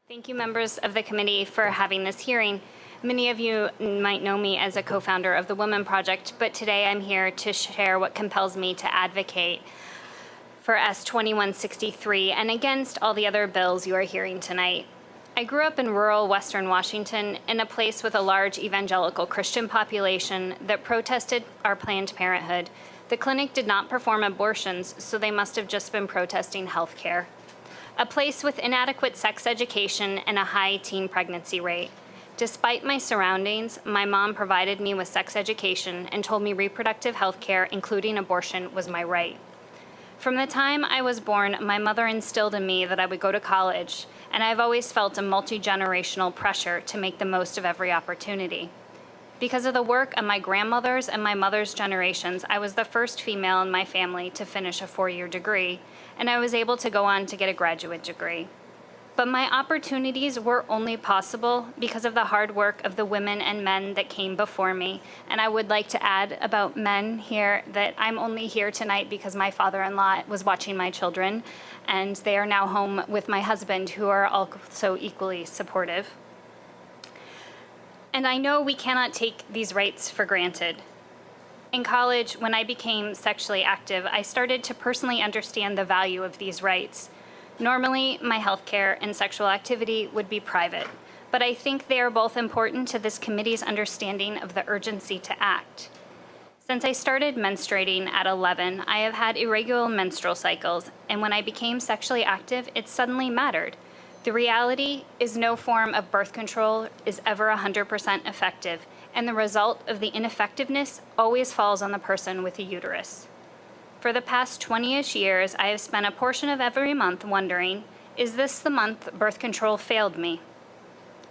Thank you, members of the committee, for having this hearing. Many of you might know me as a co-founder of the Women Project, but today I'm here to share what compels me to advocate for S-2163 and against all the other bills you are hearing tonight. I grew up in rural Western Washington in a place with a large evangelical Christian population that protested our Planned Parenthood. The clinic did not perform abortions, so they must have just been protesting health care. A place with inadequate sex education and a high teen pregnancy rate. Despite my surroundings, my mom provided me with sex education and told me reproductive health care, including abortion, was my right. From the time I was born, my mother instilled in me that I would go to college, and I've always felt a multi-generational pressure to make the most of every opportunity. Because of the work of my grandmother's and my mother's generations, I was the first female in my family to finish a 4-year degree, and I was able to go on to get a graduate degree. But my opportunities were only possible because of the hard work of the women and men that came before me. And I would like to add about men here that I'm only here tonight because my father-in-law was watching my children, and they are now home with my husband, who are also equally supportive. And I know we cannot take these rights for granted. In college, when I became sexually active, I started to personally understand the value of these rights. Normally, my healthcare and sexual activity would be private, but I think they are both important to this committee's understanding of the urgency to act. Since I started menstruating at 11, I have had irregular menstrual cycles, and when I became sexually active, it suddenly mattered. The reality is no form of birth control is ever 100% effective, and the result of the ineffectiveness always falls on the person with a uterus. For the past 20-ish years, I have spent a portion of every month wondering, is this the month birth control failed me?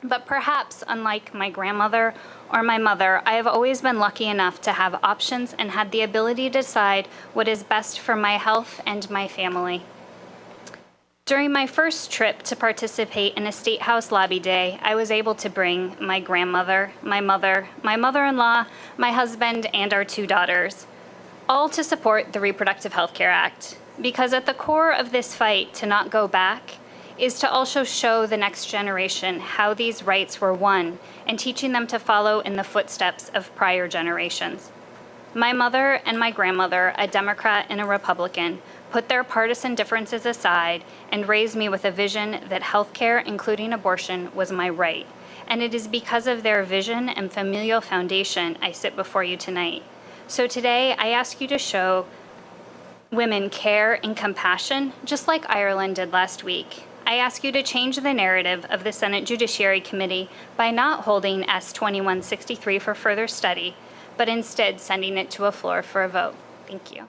But perhaps, unlike my grandmother or my mother, I have always been lucky enough to have options and had the ability to decide what is best for my health and my family. During my first trip to participate in a State House lobby day, I was able to bring my grandmother, my mother, my mother-in-law, my husband, and our 2 daughters, all to support the Reproductive Health Care Act. Because at the core of this fight to not go back is to also show the next generation how these rights were won and teaching them to follow in the footsteps of prior generations. My mother and my grandmother, a Democrat and a Republican, put their partisan differences aside and raised me with a vision that healthcare, including abortion, was my right. And it is because of their vision and familial foundation I sit before you tonight. So today, I ask you to show women care and compassion, just like Ireland did last week. I ask you to change the narrative of the Senate Judiciary Committee by not holding S-2163 for further study, but instead sending it to a floor for a vote. Thank you.